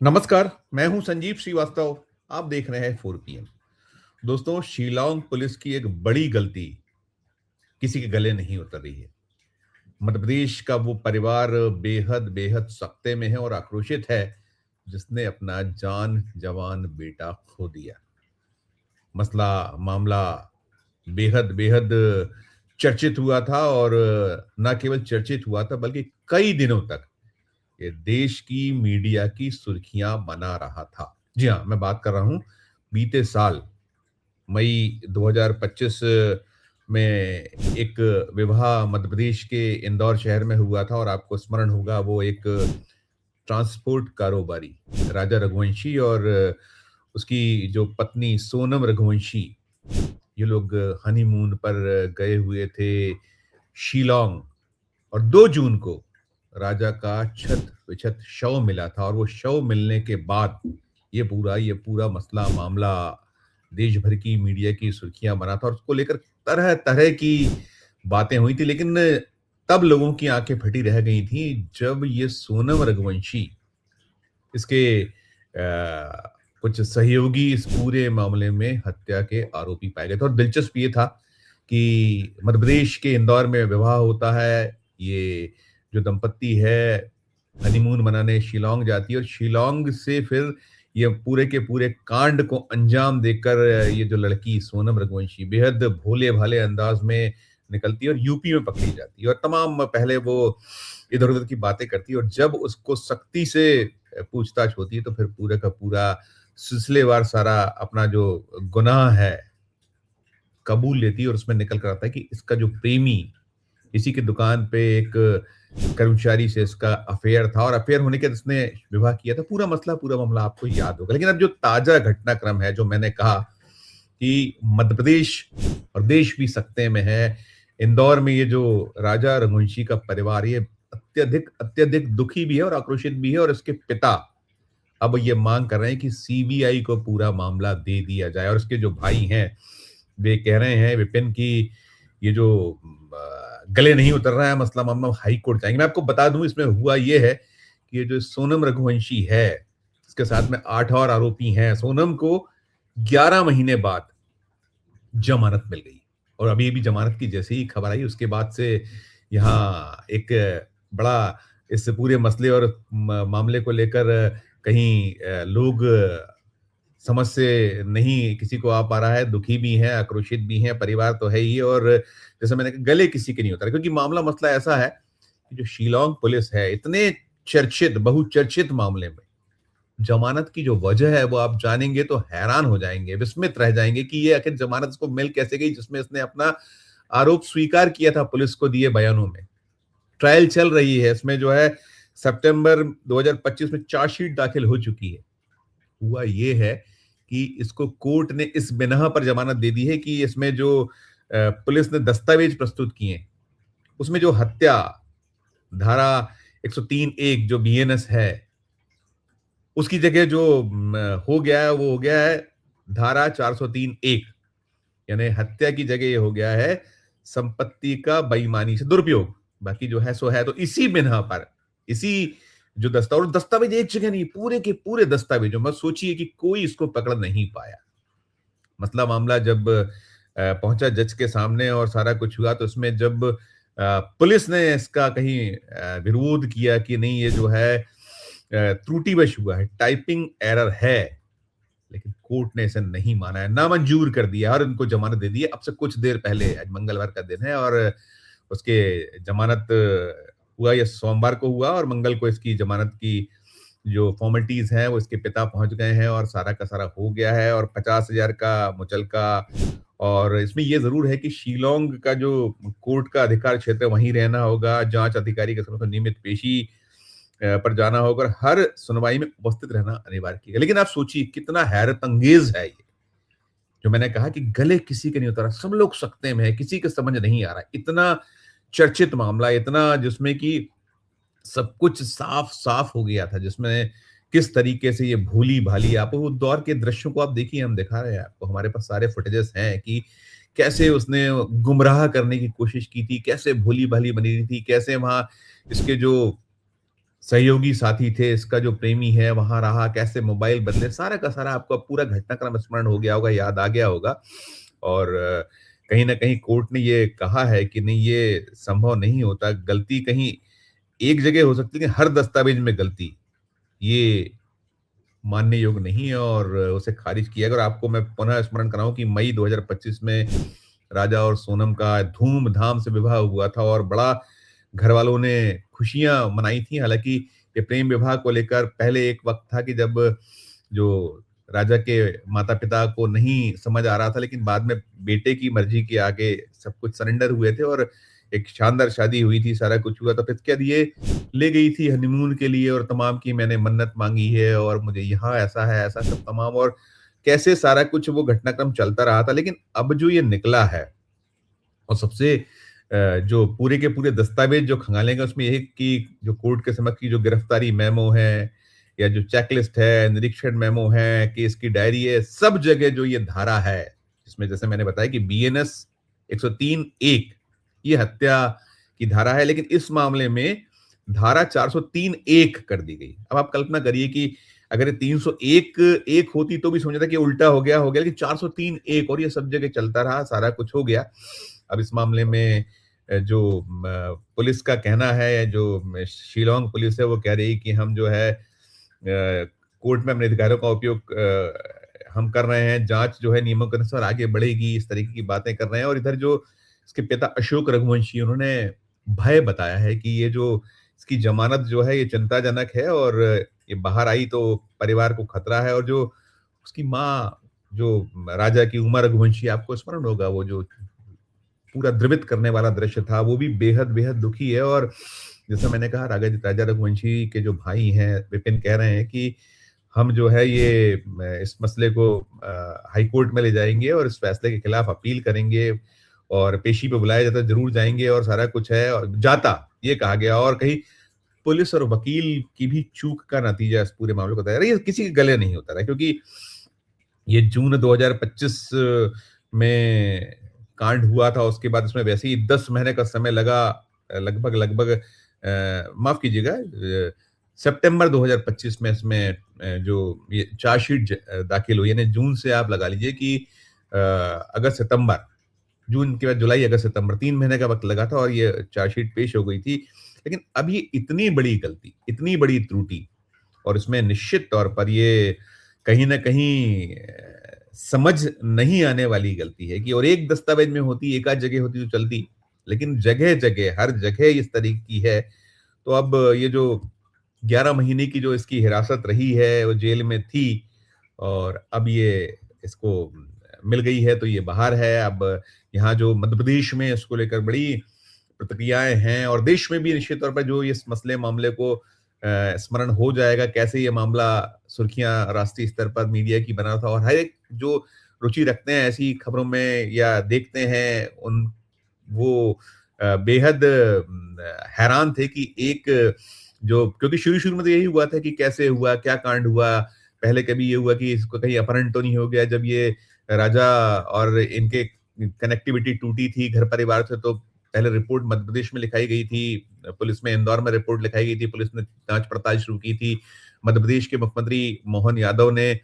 नमस्कार, मैं हूं संजीव श्रीवास्तव। आप देख रहे हैं 4 पीएम। दोस्तों, शिलांग पुलिस की एक बड़ी गलती किसी के गले नहीं उतर रही है। मध्य प्रदेश का वो परिवार बेहद बेहद सख्ते में है और आक्रोशित है, जिसने अपना जान जवान बेटा खो दिया। मसला मामला बेहद बेहद चर्चित हुआ था और न केवल चर्चित हुआ था बल्कि कई दिनों तक ये देश की मीडिया की सुर्खियां बना रहा था। जी हाँ, मैं बात कर रहा हूं बीते साल मई 2025 में एक विवाह मध्य प्रदेश के इंदौर शहर में हुआ था और आपको स्मरण होगा वो एक ट्रांसपोर्ट कारोबारी राजा रघुवंशी और उसकी जो पत्नी सोनम रघुवंशी, ये लोग हनीमून पर गए हुए थे शिलांग। और 2 जून को राजा का छत विछत शव मिला था और वो शव मिलने के बाद ये पूरा मसला मामला देश भर की मीडिया की सुर्खियां बना था और उसको लेकर तरह तरह की बातें हुई थी। लेकिन तब लोगों की आंखें फटी रह गई थी जब ये सोनम रघुवंशी, इसके कुछ सहयोगी इस पूरे मामले में हत्या के आरोपी पाए गए थे। और दिलचस्प ये था कि मध्य प्रदेश के इंदौर में विवाह होता है। ये जो दंपत्ति है हनीमून मनाने शिलांग जाती है और शिलांग से फिर ये पूरे के पूरे कांड को अंजाम देकर ये जो लड़की सोनम रघुवंशी बेहद भोले भाले अंदाज में निकलती है और यूपी में पकड़ी जाती है और तमाम पहले वो इधर उधर की बातें करती है और जब उसको सख्ती से पूछताछ होती है तो फिर पूरे का पूरा सिलसिलेवार सारा अपना जो गुनाह है कबूल लेती है और उसमें निकल कर आता है कि इसका जो प्रेमी, इसी की दुकान पे एक कर्मचारी से इसका अफेयर था और अफेयर होने के बाद इसने विवाह किया था। पूरा मामला आपको याद होगा। लेकिन अब जो ताजा घटनाक्रम है, जो मैंने कहा कि मध्य प्रदेश और देश भी सकते में है, इंदौर में ये जो राजा रघुवंशी का परिवार, ये अत्यधिक अत्यधिक दुखी भी है और आक्रोशित भी है और इसके पिता अब ये मांग कर रहे हैं कि सीबीआई को पूरा मामला दे दिया जाए। और उसके जो भाई हैं, वे कह रहे हैं विपिन की ये जो गले नहीं उतर रहा है मसला मामला, हाई कोर्ट जाएंगे। मैं आपको बता दूं इसमें हुआ ये है कि ये जो सोनम रघुवंशी है, इसके साथ में 8 और आरोपी हैं। सोनम को 11 महीने बाद जमानत मिल गई और अभी अभी जमानत की जैसे ही खबर आई उसके बाद से यहाँ एक बड़ा इस पूरे मसले और मामले को लेकर कहीं लोग समझ से नहीं किसी को आ पा रहा है, दुखी भी हैं, आक्रोशित भी हैं, परिवार तो है ही। और जैसे मैंने कहा, गले किसी के नहीं उतर, क्योंकि मामला मसला ऐसा है कि जो शिलांग पुलिस है, इतने चर्चित बहुचर्चित मामले में जमानत की जो वजह है वो आप जानेंगे तो हैरान हो जाएंगे, विस्मित रह जाएंगे कि ये आखिर जमानत इसको मिल कैसे गई, जिसमें इसने अपना आरोप स्वीकार किया था पुलिस को दिए बयानों में। ट्रायल चल रही है, इसमें जो है सितंबर 2025 में चार्जशीट दाखिल हो चुकी है। हुआ ये है कि इसको कोर्ट ने इस बिना पर जमानत दे दी है कि इसमें जो पुलिस ने दस्तावेज प्रस्तुत किए, उसमें जो हत्या धारा 103(1) जो बीएनएस है, उसकी जगह जो हो गया है वो हो गया है धारा 403(1), यानी हत्या की जगह ये हो गया है संपत्ति का बेईमानी से दुरुपयोग। बाकी जो है सो है। तो इसी बिना पर, इसी जो दस्तावेज एक जगह नहीं, पूरे के पूरे दस्तावेजों में सोचिए कि कोई इसको पकड़ नहीं पाया। मसला मामला जब पहुंचा जज के सामने और सारा कुछ हुआ तो उसमें जब पुलिस ने इसका कहीं विरोध किया कि नहीं ये जो है त्रुटिवश हुआ है, टाइपिंग एरर है, लेकिन कोर्ट ने इसे नहीं माना है, नामंजूर कर दिया और इनको जमानत दे दी है। अब से कुछ देर पहले, आज मंगलवार का दिन है और उसके जमानत हुआ, या सोमवार को हुआ और मंगल को इसकी जमानत की जो फॉर्मेलिटीज हैं वो इसके पिता पहुंच गए हैं और सारा का सारा हो गया है और 50,000 का मुचलका। और इसमें ये जरूर है कि शिलांग का जो कोर्ट का अधिकार क्षेत्र वहीं रहना होगा, जांच अधिकारी के समक्ष नियमित पेशी पर जाना होगा और हर सुनवाई में उपस्थित रहना अनिवार्य किया। लेकिन आप सोचिए कितना हैरत अंगेज है ये, जो मैंने कहा कि गले किसी के नहीं उतरा, सब लोग सकते में है, किसी के समझ नहीं आ रहा। इतना चर्चित मामला, इतना जिसमें कि सब कुछ साफ साफ हो गया था, जिसमें किस तरीके से ये भोली भाली, आप वो दौर के दृश्यों को आप देखिए, हम दिखा रहे हैं आपको, हमारे पास सारे फुटेजेस हैं कि कैसे उसने गुमराह करने की कोशिश की थी, कैसे भोली भाली बनी रही थी, कैसे वहां इसके जो सहयोगी साथी थे, इसका जो प्रेमी है वहाँ रहा, कैसे मोबाइल बदले, सारा का सारा आपको अब पूरा घटनाक्रम स्मरण हो गया होगा, याद आ गया होगा। और कहीं न कहीं कोर्ट ने ये कहा है कि नहीं, ये संभव नहीं होता, गलती कहीं एक जगह हो सकती है, लेकिन हर दस्तावेज में गलती, ये मानने योग्य नहीं है और उसे खारिज किया गया। और आपको मैं पुनः स्मरण कराऊँ कि मई 2025 में राजा और सोनम का धूम-धाम से विवाह हुआ था और बड़ा घरवालों ने खुशियाँ मनाई थी। हालाँकि ये प्रेम विवाह को लेकर पहले एक वक़्त था कि जब जो राजा के माता-पिता को नहीं समझ आ रहा था, लेकिन बाद में बेटे की मर्ज़ी के आगे सब कुछ सरेंडर हुए थे और एक शानदार शादी हुई थी, सारा कुछ हुआ। तो फिर क्या ये ले गई थी हनीमून के लिए और तमाम की मैंने मन्नत माँगी है और मुझे यहाँ ऐसा है, ऐसा सब तमाम, और कैसे सारा कुछ वो घटनाक्रम चलता रहा था। लेकिन अब जो ये निकला है और सबसे जो पूरे के पूरे दस्तावेज जो खंगालेंगे उसमें ये है कि जो कोर्ट के समक्ष की जो गिरफ्तारी मेमो है या जो चेकलिस्ट है, निरीक्षण मेमो है, केस की डायरी है, सब जगह जो ये धारा है, इसमें जैसे मैंने बताया कि बीएनएस 103(1) ये हत्या की धारा है, लेकिन इस मामले में धारा 403(1) कर दी गई। अब आप कल्पना करिए कि अगर ये 301 एक होती तो भी समझा था कि उल्टा हो गया, लेकिन 403(1) और ये सब जगह चलता रहा, सारा कुछ हो गया। अब इस मामले में जो पुलिस का कहना है, जो शिलांग पुलिस है, वो कह रही है कि हम जो है कोर्ट में अपने अधिकारों का उपयोग हम कर रहे हैं, जांच जो है नियमों के अनुसार आगे बढ़ेगी, इस तरीके की बातें कर रहे हैं। और इधर जो इसके पिता अशोक रघुवंशी, उन्होंने भय बताया है कि ये जो इसकी जमानत जो है ये चिंताजनक है और ये बाहर आई तो परिवार को खतरा है। और जो उसकी माँ, जो राजा की उमा रघुवंशी, आपको स्मरण होगा वो जो पूरा द्रवित करने वाला दृश्य था, वो भी बेहद-बेहद दुखी है। और जैसा मैंने कहा, राजा रघुवंशी के जो भाई हैं, विपिन, कह रहे हैं कि हम जो है ये इस मसले को हाई कोर्ट में ले जाएँगे और इस फैसले के खिलाफ अपील करेंगे और पेशी पे बुलाया जाता ज़रूर जाएँगे और सारा कुछ है और जाता, ये कहा गया। और कहीं पुलिस और वकील की भी चूक का नतीजा इस पूरे मामले को तैयार है। ये किसी के गले नहीं उतरा है, क्योंकि ये जून 2025 में कांड हुआ था, उसके बाद इसमें वैसे ही 10 महीने का समय लगा, लगभग माफ़ कीजिएगा, सितंबर 2025 में इसमें जो ये चार्जशीट दाखिल हुई, यानी जून से आप लगा लीजिए कि अगस्त सितंबर, जून के बाद जुलाई, अगस्त, सितंबर, 3 महीने का वक़्त लगा था और ये चार्जशीट पेश हो गई थी। लेकिन अब ये इतनी बड़ी गलती, इतनी बड़ी त्रुटि, और इसमें निश्चित तौर पर ये कहीं न कहीं समझ नहीं आने वाली गलती है कि, और एक दस्तावेज में होती, एक आध जगह होती तो चलती, लेकिन जगह-जगह, हर जगह इस तरीके की है। तो अब ये जो 11 महीने की जो इसकी हिरासत रही है, वो जेल में थी और अब ये इसको मिल गई है तो ये बाहर है। अब यहाँ जो मध्य प्रदेश में इसको लेकर बड़ी प्रतिक्रियाएँ हैं और देश में भी निश्चित तौर पर जो इस मसले मामले को स्मरण हो जाएगा, कैसे ये मामला सुर्खियाँ राष्ट्रीय स्तर पर मीडिया की बना था। और हर एक जो रुचि रखते हैं ऐसी खबरों में या देखते हैं, उन वो बेहद हैरान थे कि एक जो, क्योंकि शुरू-शुरू में तो यही हुआ था कि कैसे हुआ, क्या कांड हुआ? पहले कभी ये हुआ कि इसको कहीं अपहरण तो नहीं हो गया, जब ये राजा और इनके कनेक्टिविटी टूटी थी घर परिवार से, तो पहले रिपोर्ट मध्य प्रदेश में लिखाई गई थी, पुलिस में इंदौर में रिपोर्ट लिखाई गई थी, पुलिस ने जाँच पड़ताल शुरू की थी। मध्य प्रदेश के मुख्यमंत्री मोहन यादव ने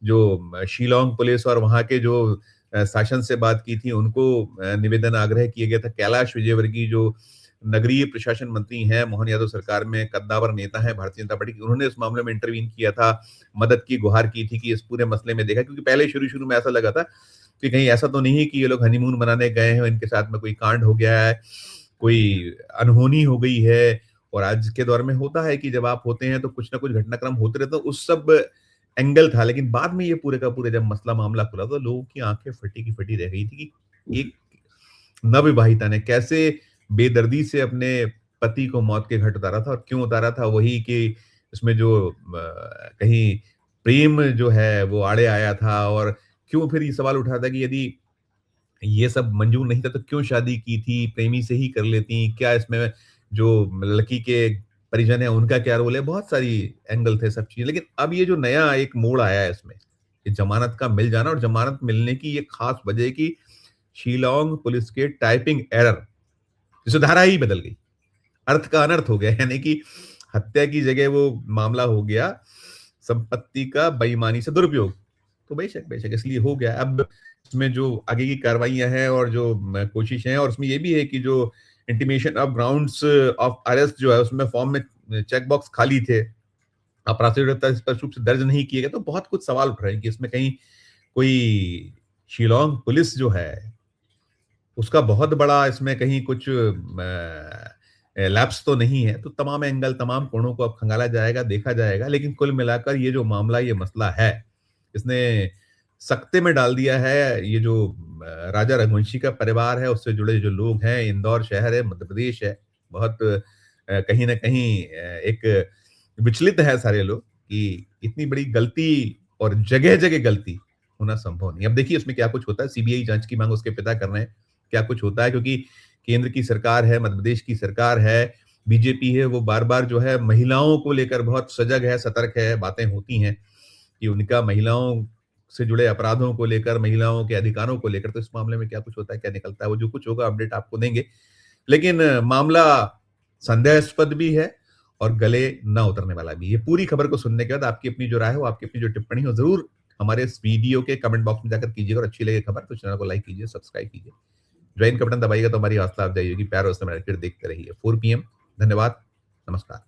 जो शिलांग पुलिस और वहाँ के जो शासन से बात की थी, उनको निवेदन आग्रह किया गया था। कैलाश विजयवर्गीय जो नगरीय प्रशासन मंत्री हैं, मोहन यादव सरकार में कद्दावर नेता हैं भारतीय जनता पार्टी के, उन्होंने इस मामले में इंटरवीन किया था, मदद की गुहार की थी कि इस पूरे मसले में देखा, क्योंकि पहले शुरू-शुरू में ऐसा लगा था कि कहीं ऐसा तो नहीं है कि ये लोग हनीमून मनाने गए हैं, इनके साथ में कोई कांड हो गया है, कोई अनहोनी हो गई है। और आज के दौर में होता है कि जब आप होते हैं तो कुछ ना कुछ घटनाक्रम होते रहते हैं, उस सब एंगल था। लेकिन बाद में ये पूरे का पूरे जब मसला मामला खुला तो लोगों की आंखें फटी की फटी रह गई थी कि एक नवविवाहिता ने कैसे बेदर्दी से अपने पति को मौत के घाट उतारा था। और क्यों उतारा था? वही कि इसमें जो कहीं प्रेम जो है वो आड़े आया था। और क्यों फिर ये सवाल उठा था कि यदि ये सब मंजूर नहीं था तो क्यों शादी की थी? प्रेमी से ही कर लेती। क्या इसमें जो लड़की के परिजन हैं उनका क्या रोल है? बहुत सारी एंगल थे, सब चीज़ें। लेकिन अब ये जो नया एक मोड़ आया है इसमें, ये ज़मानत का मिल जाना, और ज़मानत मिलने की ये खास वजह है कि शिलांग पुलिस के टाइपिंग एरर, जिससे धारा ही बदल गई। अर्थ का अनर्थ हो गया, यानी कि हत्या की जगह वो मामला हो गया संपत्ति का बेईमानी से दुरुपयोग। तो बेशक, बेशक इसलिए हो गया। अब इसमें जो आगे की कार्रवाइयाँ हैं और जो कोशिशें हैं, और उसमें ये भी है कि जो intimation of grounds of arrest जो है, उसमें फॉर्म में चेक बॉक्स खाली थे। अपराधिकता स्पष्ट रूप से दर्ज नहीं किए गए, तो बहुत कुछ सवाल उठ रहे हैं कि इसमें कहीं कोई शिलांग पुलिस जो है, उसका बहुत बड़ा इसमें कहीं कुछ लैप्स तो नहीं है। तो तमाम एंगल, तमाम कोणों को अब खंगाला जाएगा, देखा जाएगा। लेकिन कुल मिलाकर ये जो मामला, ये मसला है, इसने सकते में डाल दिया है ये जो राजा रघुवंशी का परिवार है, उससे जुड़े जो लोग हैं, इंदौर शहर है, मध्य प्रदेश है। बहुत कहीं न कहीं एक विचलित है सारे लोग कि इतनी बड़ी गलती और जगह-जगह गलती होना संभव नहीं है। अब देखिए इसमें क्या कुछ होता है, सीबीआई जाँच की माँग उसके पिता कर रहे हैं। क्या कुछ होता है, क्योंकि केंद्र की सरकार है, मध्य प्रदेश की सरकार है, बीजेपी है, वो बार-बार जो है महिलाओं को लेकर बहुत सजग है, सतर्क है, बातें होती हैं कि उनका महिलाओं से जुड़े अपराधों को लेकर, महिलाओं के अधिकारों को लेकर। तो इस मामले में क्या कुछ होता है, क्या निकलता है, वो जो कुछ होगा अपडेट आपको देंगे। लेकिन मामला संदेहास्पद भी है और गले ना उतरने वाला भी। ये पूरी खबर को सुनने के बाद आपकी अपनी जो राय हो, आपकी अपनी जो टिप्पणी हो, ज़रूर हमारे इस वीडियो के कमेंट बॉक्स में जाकर कीजिएगा, और अच्छी लगे खबर तो चैनल को लाइक कीजिए, सब्सक्राइब कीजिए। ज्वाइन का बटन दबाइएगा तो हमारी हौसला अफजाई होगी। प्यार और समझ देखते रहिए 4 पीएम। धन्यवाद, नमस्कार।